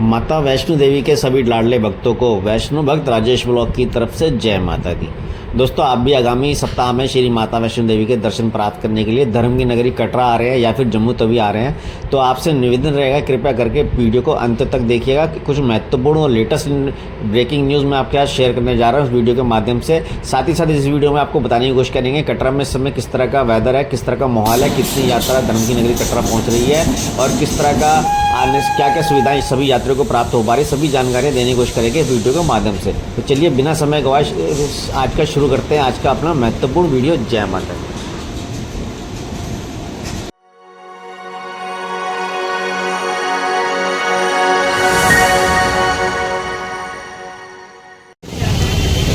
माता वैष्णो देवी के सभी लाडले भक्तों को वैष्णो भक्त राजेश ब्लॉग की तरफ से जय माता दी। दोस्तों, आप भी आगामी सप्ताह में श्री माता वैष्णो देवी के दर्शन प्राप्त करने के लिए धर्म की नगरी कटरा आ रहे हैं या फिर जम्मू तवी आ रहे हैं, तो आपसे निवेदन रहेगा कृपया करके वीडियो को अंत तक देखिएगा। कुछ महत्वपूर्ण और लेटेस्ट ब्रेकिंग न्यूज़ मैं आपके साथ शेयर करने जा रहा हूँ इस वीडियो के माध्यम से। साथ ही साथ इस वीडियो में आपको बताने की कोशिश करेंगे कटरा में इस समय किस तरह का वेदर है, किस तरह का माहौल है, कितनी यात्रा धर्म की नगरी कटरा पहुँच रही है और किस तरह का आने से क्या क्या सुविधाएं सभी यात्रियों को प्राप्त हो पा रही, सभी जानकारियां देने की कोशिश करेंगे इस वीडियो के माध्यम से। तो चलिए बिना समय गवाए आज का शुरू करते हैं, आज का अपना महत्वपूर्ण वीडियो। जय माता दी।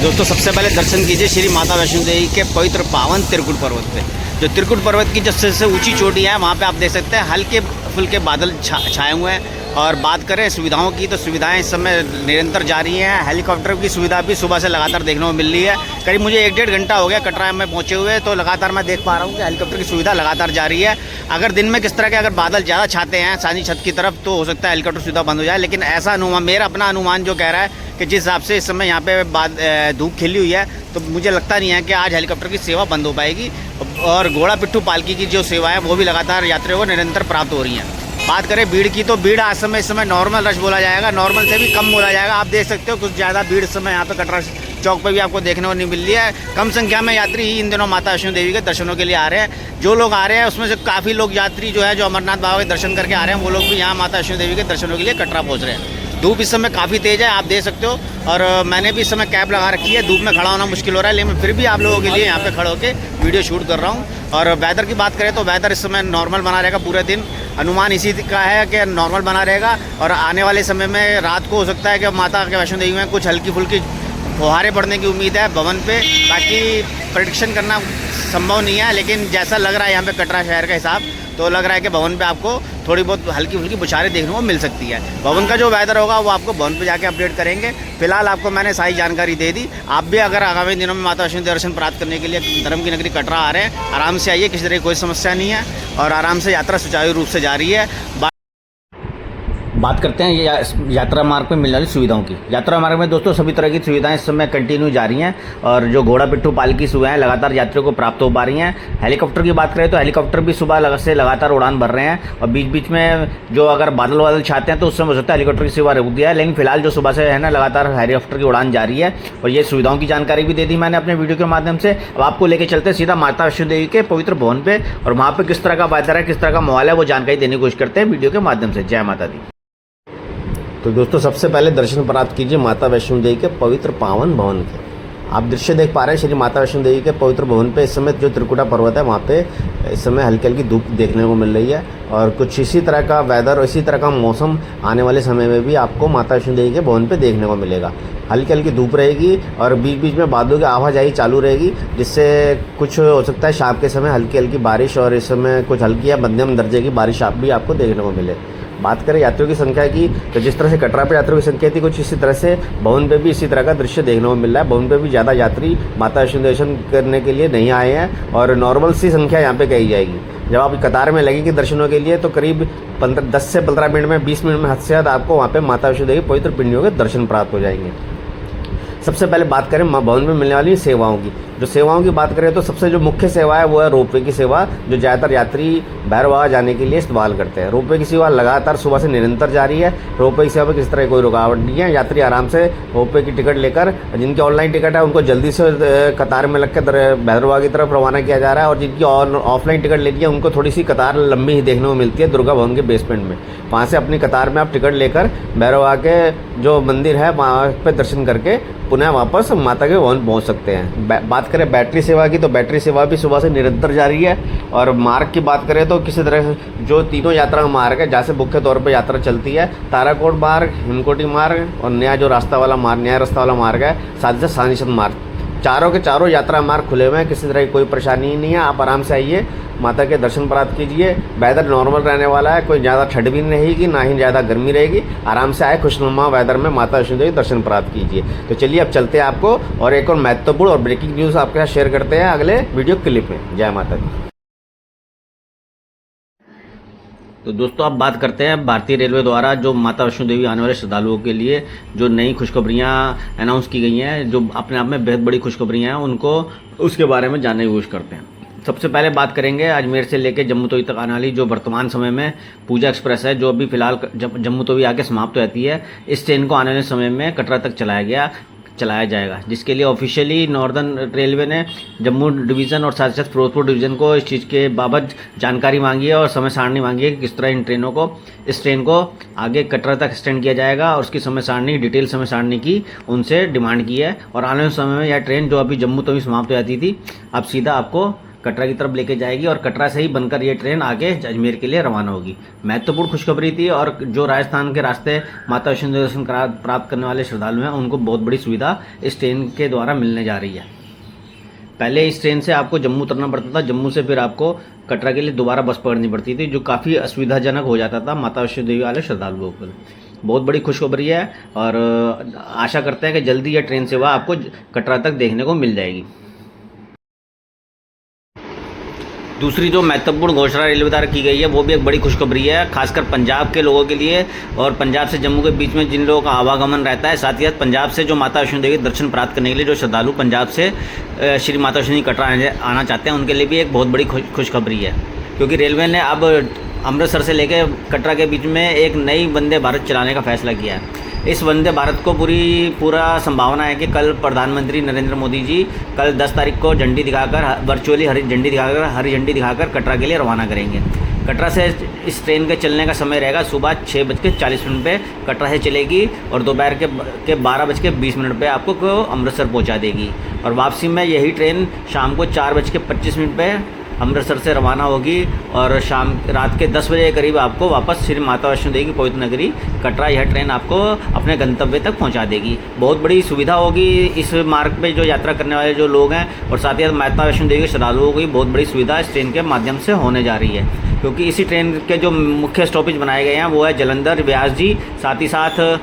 दोस्तों, सबसे पहले दर्शन कीजिए श्री माता वैष्णो देवी के पवित्र पावन त्रिकुट पर्वत पे। जो त्रिकुट पर्वत की सबसे ऊंची चोटी है वहाँ पे आप देख सकते हैं हल्के फुल्के बादल छाए हुए हैं। और बात करें सुविधाओं की, तो सुविधाएं इस समय निरंतर जारी हैं। हेलीकॉप्टर की सुविधा भी सुबह से लगातार देखने को मिल रही है। करीब मुझे 1-1.5 घंटा हो गया कटरा में पहुंचे हुए, तो लगातार मैं देख पा रहा हूं कि हेलीकॉप्टर की सुविधा लगातार जारी है। अगर दिन में किस तरह के अगर बादल ज़्यादा छाते हैं सानी छत की तरफ, तो हो सकता है हेलीकॉप्टर सुविधा बंद हो जाए। लेकिन ऐसा अनुमान, मेरा अपना अनुमान जो कह रहा है कि जिस हिसाब से इस समय यहाँ पे धूप खिली हुई है, तो मुझे लगता नहीं है कि आज हेलीकॉप्टर की सेवा बंद हो पाएगी। और घोड़ा पिट्ठू पालकी की जो सेवा है वो भी लगातार यात्रियों को निरंतर प्राप्त हो रही हैं। बात करें भीड़ की, तो भीड़ आज समय इस समय नॉर्मल रश बोला जाएगा, नॉर्मल से भी कम बोला जाएगा। आप देख सकते हो कुछ ज़्यादा भीड़ इस समय यहाँ पे कटरा चौक पे भी आपको देखने को नहीं मिल रही है। कम संख्या में यात्री ही इन दिनों माता वैष्णो देवी के दर्शनों के लिए आ रहे हैं। जो लोग आ रहे हैं उसमें से काफ़ी लोग यात्री जो है जो अमरनाथ बाबा के दर्शन करके आ रहे हैं, वो लोग भी यहाँ माता वैष्णो देवी के दर्शनों के लिए कटरा पहुँच रहे हैं। धूप इस समय काफ़ी तेज़ है, आप देख सकते हो। और मैंने भी इस समय कैप लगा रखी है, धूप में खड़ा होना मुश्किल हो रहा है, लेकिन फिर भी आप लोगों के लिए यहाँ पे खड़े होकर वीडियो शूट कर रहा हूँ। और वेदर की बात करें तो वेदर इस समय नॉर्मल बना रहेगा पूरे दिन। अनुमान इसी का है कि नॉर्मल बना रहेगा और आने वाले समय में रात को हो सकता है कि माता के वैष्णो देवी में कुछ हल्की फुल्की फुहारें पड़ने की उम्मीद है भवन पे। बाकी प्रेडिक्शन करना संभव नहीं है, लेकिन जैसा लग रहा है यहाँ पे कटरा शहर का हिसाब, तो लग रहा है कि भवन पे आपको थोड़ी बहुत हल्की फुल्की बुछारें देखने को मिल सकती है। भवन का जो वेदर होगा वो आपको भवन पे जाके अपडेट करेंगे। फिलहाल आपको मैंने सारी जानकारी दे दी। आप भी अगर आगामी दिनों में माता वैष्णो दर्शन प्राप्त करने के लिए धर्म की नगरी कटरा आ रहे हैं, आराम से आइए, किसी तरह की कोई समस्या नहीं है और आराम से यात्रा सुचारू रूप से जारी है। बात करते हैं ये यात्रा मार्ग में मिलने वाली सुविधाओं की। यात्रा मार्ग में दोस्तों सभी तरह की सुविधाएं इस समय कंटिन्यू जारी हैं और जो घोड़ा पिट्ठू पालकी सुविधाएं लगातार यात्रियों को प्राप्त हो पा रही हैं। हेलीकॉप्टर की बात करें तो हेलीकॉप्टर भी सुबह से लगातार उड़ान भर रहे हैं और बीच बीच में जो अगर बादल छाते हैं तो उस समय हो सकता है हेलीकॉप्टर की सेवा रुक दिया है, लेकिन फिलहाल जो सुबह से है ना लगातार हेलीकॉप्टर की उड़ान जारी है। और ये सुविधाओं की जानकारी भी दे दी मैंने अपने वीडियो के माध्यम से। अब आपको लेके चलते हैं सीधा माता वैष्णो देवी के पवित्र भवन पे और वहाँ पे किस तरह का वेदर है, किस तरह का माहौल है, वो जानकारी देने की कोशिश करते हैं वीडियो के माध्यम से। जय माता दी। तो दोस्तों, सबसे पहले दर्शन प्राप्त कीजिए माता वैष्णो देवी के पवित्र पावन भवन के। आप दृश्य देख पा रहे हैं श्री माता वैष्णो देवी के पवित्र भवन पे। इस समय जो त्रिकुटा पर्वत है वहाँ पे इस समय हल्की हल्की धूप देखने को मिल रही है और कुछ इसी तरह का वेदर और इसी तरह का मौसम आने वाले समय में भी आपको माता वैष्णो देवी के भवन पे देखने को मिलेगा। हल्की हल्की धूप रहेगी और बीच बीच में बादलों की आवाजाही चालू रहेगी, जिससे कुछ हो सकता है शाम के समय हल्की हल्की बारिश और इस समय कुछ हल्की या मध्यम दर्जे की बारिश आप भी आपको देखने को मिले। बात करें यात्रियों की संख्या की, तो जिस तरह से कटरा पे यात्रियों की संख्या थी, कुछ इसी तरह से भवन पे भी इसी तरह का दृश्य देखने को मिल रहा है। भवन पे भी ज़्यादा यात्री माता वैष्णो दर्शन करने के लिए नहीं आए हैं और नॉर्मल सी संख्या यहाँ पे कही जाएगी। जब आप कतार में लगेंगे दर्शनों के लिए तो करीब 10 से 15 मिनट में, 20 मिनट में हद से ज़्यादा आपको वहाँ पे माता वैष्णो देवी पवित्र पिंडियों के दर्शन प्राप्त हो जाएंगे। सबसे पहले बात करें भवन में मिलने वाली सेवाओं की। जो सेवाओं की बात करें तो सबसे जो मुख्य सेवा है वो है रोपवे की सेवा, जो ज़्यादातर यात्री भैरवा जाने के लिए इस्तेमाल करते हैं। रोपवे की सेवा लगातार सुबह से निरंतर जारी है। रोपवे की सेवा में किसी तरह कोई रुकावट नहीं है। यात्री आराम से रोपवे की टिकट लेकर, जिनकी ऑनलाइन टिकट है उनको जल्दी से कतार में लगकर भैरवा की तरफ रवाना किया जा रहा है और जिनकी ऑफलाइन टिकट लेनी है उनको थोड़ी सी कतार लंबी ही देखने को मिलती है दुर्गा भवन के बेसमेंट में। वहाँ से अपनी कतार में आप टिकट लेकर भैरवा के जो मंदिर है वहाँ पर दर्शन करके पुनः वापस माता के भवन पहुँच सकते हैं। बात करें बैटरी सेवा की, तो बैटरी सेवा भी सुबह से निरंतर जारी है। और मार्ग की बात करें तो किसी तरह से जो तीनों यात्रा मार्ग है जहाँ से मुख्य तौर पर यात्रा चलती है, ताराकोट मार्ग, हिमकोटी मार्ग और नया जो रास्ता वाला मार्ग है, साथ ही साथ सानिशद मार्ग, चारों के चारों यात्रा मार्ग खुले हुए हैं। किसी तरह की कोई परेशानी नहीं है। आप आराम से आइए, माता के दर्शन प्राप्त कीजिए। वेदर नॉर्मल रहने वाला है, कोई ज़्यादा ठंड भी नहीं रहेगी, ना ही ज़्यादा गर्मी रहेगी। आराम से आए, खुशनुमा वेदर में माता वैष्णो देवी दर्शन प्राप्त कीजिए। तो चलिए अब चलते हैं आपको और एक और महत्वपूर्ण और ब्रेकिंग न्यूज़ आपके साथ शेयर करते हैं अगले वीडियो क्लिप में। जय माता दी। तो दोस्तों अब बात करते हैं भारतीय रेलवे द्वारा जो माता वैष्णो देवी आने वाले श्रद्धालुओं के लिए जो नई खुशखबरियाँ अनाउंस की गई हैं, जो अपने आप में बेहद बड़ी खुशखबरियाँ हैं, उनको उसके बारे में जानने की कोशिश करते हैं। सबसे पहले बात करेंगे अजमेर से लेकर जम्मू तवी तक आने वाली जो वर्तमान समय में पूजा एक्सप्रेस है, जो अभी फिलहाल जम्मू तवी आके समाप्त हो जाती है। इस ट्रेन को आने वाले समय में कटरा तक चलाया जाएगा, जिसके लिए ऑफिशियली नॉर्दर्न रेलवे ने जम्मू डिवीज़न और साथ साथ फिरोजपुर डिवीज़न को इस चीज़ के बाबत जानकारी मांगी है और समय सारणी मांगी है कि किस तरह इस ट्रेन को आगे कटरा तक एक्सटेंड किया जाएगा, और उसकी समय सारणी, डिटेल समय सारणी की उनसे डिमांड की है। और आने वाले समय में यह ट्रेन जो अभी जम्मू तवी समाप्त हो जाती थी, अब सीधा आपको कटरा की तरफ लेके जाएगी और कटरा से ही बनकर ये ट्रेन आगे अजमेर के लिए रवाना होगी। महत्वपूर्ण खुशखबरी थी, और जो राजस्थान के रास्ते माता वैष्णो देवी दर्शन प्राप्त करने वाले श्रद्धालु हैं, उनको बहुत बड़ी सुविधा इस ट्रेन के द्वारा मिलने जा रही है। पहले इस ट्रेन से आपको जम्मू उतरना पड़ता था, जम्मू से फिर आपको कटरा के लिए दोबारा बस पकड़नी पड़ती थी, जो काफ़ी असुविधाजनक हो जाता था माता वैष्णो देवी वाले श्रद्धालुओं को। बहुत बड़ी खुशखबरी है, और आशा करते हैं कि जल्दी यह ट्रेन सेवा आपको कटरा तक देखने को मिल जाएगी। दूसरी जो महत्वपूर्ण घोषणा रेलवे द्वारा की गई है, वो भी एक बड़ी खुशखबरी है, खासकर पंजाब के लोगों के लिए, और पंजाब से जम्मू के बीच में जिन लोगों का आवागमन रहता है। साथ ही साथ पंजाब से जो माता वैष्णो देवी दर्शन प्राप्त करने के लिए जो श्रद्धालु पंजाब से श्री माता वैष्णो देवी कटरा आना चाहते हैं, उनके लिए भी एक बहुत बड़ी खुशखबरी है, क्योंकि रेलवे ने अब अमृतसर से लेकर कटरा के बीच में एक नई वंदे भारत चलाने का फैसला किया है। इस वंदे भारत को पूरा संभावना है कि कल प्रधानमंत्री नरेंद्र मोदी जी कल 10 तारीख को झंडी दिखाकर, वर्चुअली हरी झंडी दिखाकर कटरा के लिए रवाना करेंगे। कटरा से इस ट्रेन के चलने का समय रहेगा सुबह 6:40 पे कटरा से चलेगी, और दोपहर के 12:20 पे आपको अमृतसर पहुंचा देगी, और वापसी में यही ट्रेन शाम को 4:25 पे अमृतसर से रवाना होगी, और रात के 10 बजे के करीब आपको वापस श्री माता वैष्णो देवी की पवित्र नगरी कटरा यह ट्रेन आपको अपने गंतव्य तक पहुंचा देगी। बहुत बड़ी सुविधा होगी इस मार्ग पे जो यात्रा करने वाले जो लोग हैं, और साथ ही साथ माता वैष्णो देवी के श्रद्धालुओं को भी बहुत बड़ी सुविधा इस ट्रेन के माध्यम से होने जा रही है, क्योंकि इसी ट्रेन के जो मुख्य स्टॉपेज बनाए गए हैं वो है जलंधर, व्यास जी, साथ ही साथ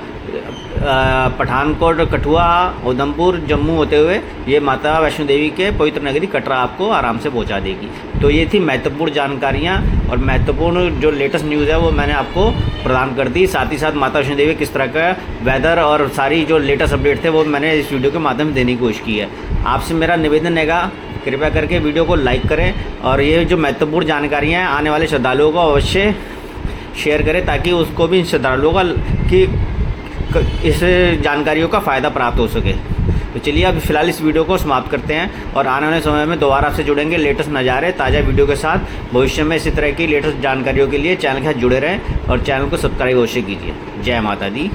पठानकोट, कठुआ, उधमपुर, जम्मू होते हुए ये माता वैष्णो देवी के पवित्र नगरी कटरा आपको आराम से पहुंचा देगी। तो ये थी महत्वपूर्ण जानकारियां और महत्वपूर्ण जो लेटेस्ट न्यूज़ है वो मैंने आपको प्रदान कर दी। साथ ही साथ माता वैष्णो देवी किस तरह का वेदर और सारी जो लेटेस्ट अपडेट थे वो मैंने इस वीडियो के माध्यम से देने की कोशिश की है। आपसे मेरा निवेदन है, कृपया करके वीडियो को लाइक करें, और ये जो महत्वपूर्ण जानकारियाँ आने वाले श्रद्धालुओं को अवश्य शेयर करें, ताकि उसको भी श्रद्धालुओं का कि इस जानकारियों का फ़ायदा प्राप्त हो सके। तो चलिए अब फिलहाल इस वीडियो को समाप्त करते हैं, और आने वाले समय में दोबारा आपसे जुड़ेंगे लेटेस्ट नज़ारे, ताज़ा वीडियो के साथ। भविष्य में इसी तरह की लेटेस्ट जानकारियों के लिए चैनल के साथ जुड़े रहें, और चैनल को सब्सक्राइब अवश्य कीजिए। जय माता दी।